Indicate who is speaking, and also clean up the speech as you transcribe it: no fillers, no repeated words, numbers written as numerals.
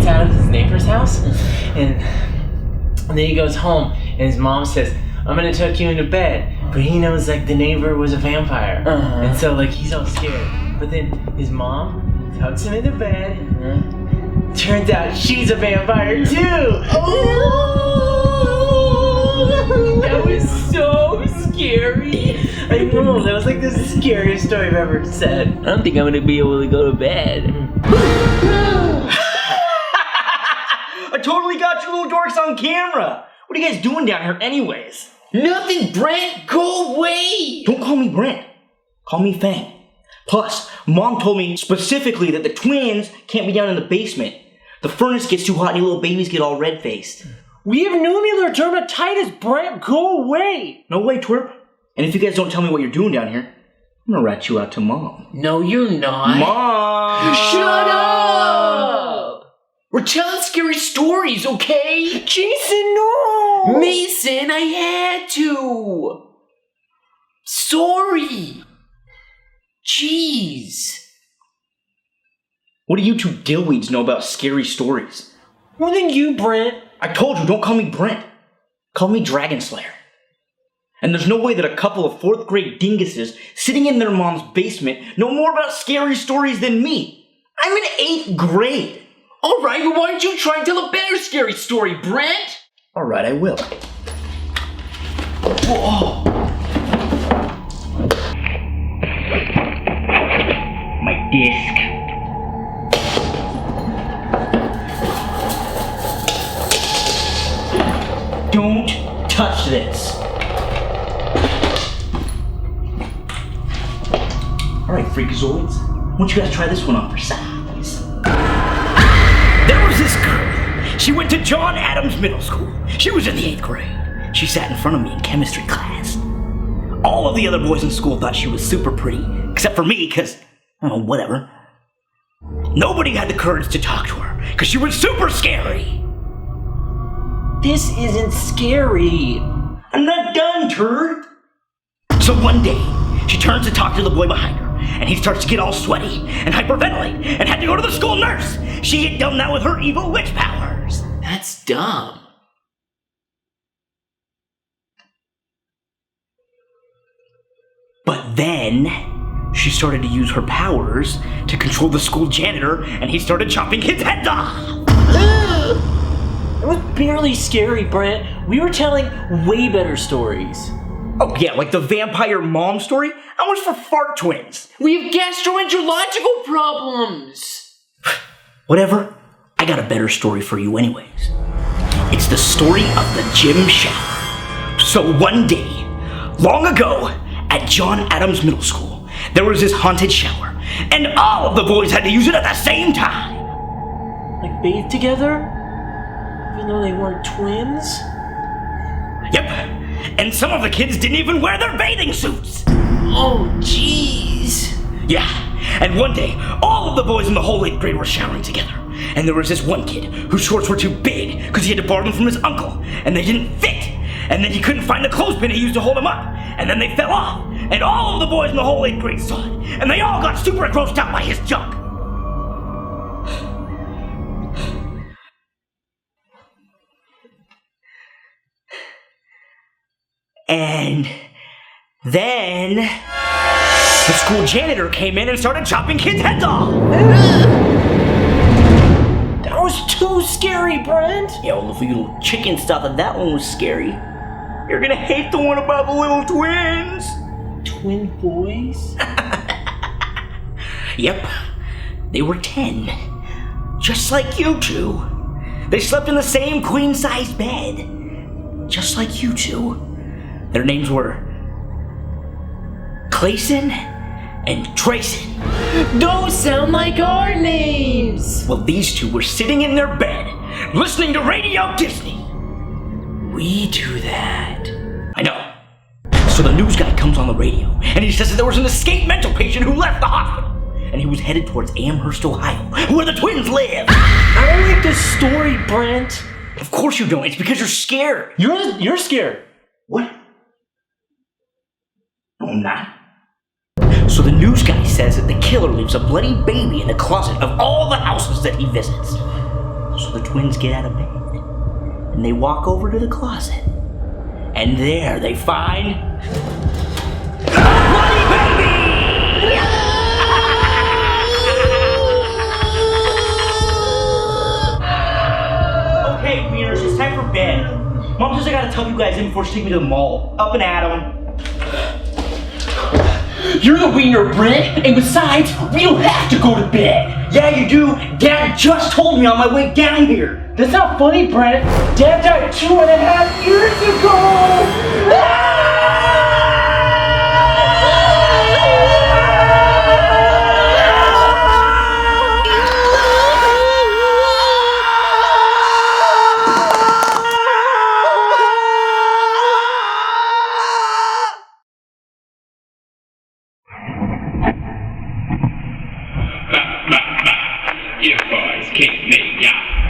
Speaker 1: gets out of his neighbor's house, and then he goes home, and his mom says, I'm gonna tuck you into bed. But he knows, like, the neighbor was a vampire. And so, like, he's all scared. But then his mom tucks him into bed. Turns out she's a vampire, too. That was so scary. I know, that was like the scariest story I've ever said.
Speaker 2: I don't think I'm gonna be able to go to bed.
Speaker 3: I totally got you little dorks on camera. What are you guys doing down here anyways?
Speaker 2: Nothing, Brent! Go away!
Speaker 3: Don't call me Brent. Call me Fang. Plus, Mom told me specifically that the twins can't be down in the basement. The furnace gets too hot and you little babies get all red-faced.
Speaker 1: We have nuclear dermatitis, Brent. Go away.
Speaker 3: No way, twerp. And if you guys don't tell me what you're doing down here, I'm gonna rat you out to Mom.
Speaker 2: No, you're not.
Speaker 3: Mom!
Speaker 2: Shut up! We're telling scary stories, okay?
Speaker 1: Jason, no!
Speaker 2: Mason, I had to! Sorry! Jeez.
Speaker 3: What do you two dillweeds know about scary stories?
Speaker 1: More than you, Brent.
Speaker 3: I told you, don't call me Brent. Call me Dragon Slayer. And there's no way that a couple of 4th grade dinguses sitting in their mom's basement know more about scary stories than me. I'm in 8th grade.
Speaker 2: Alright, well, why don't you try and tell a better scary story, Brent?
Speaker 3: Alright, I will. Whoa. My disc. Don't touch this. Alright, freakazoids. Why don't you guys try this one on for size? There was this girl. She went to John Adams Middle School. She was in the 8th grade. She sat in front of me in chemistry class. All of the other boys in school thought she was super pretty, except for me, because, whatever. Nobody had the courage to talk to her, because she was super scary.
Speaker 1: This isn't scary.
Speaker 3: I'm not done, turd. So one day, she turns to talk to the boy behind her, and he starts to get all sweaty and hyperventilate and had to go to the school nurse. She had done that with her evil witch powers.
Speaker 2: That's dumb.
Speaker 3: But then, she started to use her powers to control the school janitor, and he started chopping kids' heads off.
Speaker 1: It was barely scary, Brent. We were telling way better stories.
Speaker 3: Oh yeah, like the vampire mom story? That was for fart twins.
Speaker 2: We have gastroenterological problems.
Speaker 3: Whatever, I got a better story for you anyways. It's the story of the gym shower. So one day, long ago, at John Adams Middle School, there was this haunted shower, and all of the boys had to use it at the same time.
Speaker 1: Like bathe together? Even though they weren't twins?
Speaker 3: Yep, and some of the kids didn't even wear their bathing suits.
Speaker 2: Oh, jeez.
Speaker 3: Yeah, and one day, all of the boys in the whole 8th grade were showering together. And there was this one kid whose shorts were too big because he had to borrow them from his uncle, and they didn't fit. And then he couldn't find the clothespin he used to hold them up. And then they fell off. And all of the boys in the whole 8th grade saw it. And they all got super grossed out by his junk. And then the school janitor came in and started chopping kids' heads off.
Speaker 1: That was too scary, Brent.
Speaker 3: Yeah, well, if you little chickens thought that one was scary, you're gonna hate the one about the little twins.
Speaker 1: Twin boys?
Speaker 3: Yep, they were 10. Just like you two. They slept in the same queen-sized bed. Just like you two. Their names were Clayson and Trayson.
Speaker 2: Those sound like our names!
Speaker 3: Well, these two were sitting in their bed, listening to Radio Disney. We do that. I know. So the news guy comes on the radio, and he says that there was an escaped mental patient who left the hospital. And he was headed towards Amherst, Ohio, where the twins live.
Speaker 1: I don't like this story, Brent.
Speaker 3: Of course you don't. It's because you're scared.
Speaker 1: You're scared.
Speaker 3: What? No, I'm not. So the news guy says that the killer leaves a bloody baby in the closet of all the houses that he visits. So the twins get out of bed, and they walk over to the closet, and there they find... Bloody baby! Okay, wieners, it's time for bed. Mom says I gotta tuck you guys in before she takes me to the mall. Up and at 'em.
Speaker 2: You're the wiener, Brent, and besides, we don't have to go to bed.
Speaker 3: Yeah, you do. Dad just told me on my way down here.
Speaker 1: That's not funny, Brent. Dad died 2.5 years ago.
Speaker 4: You boys keep me young.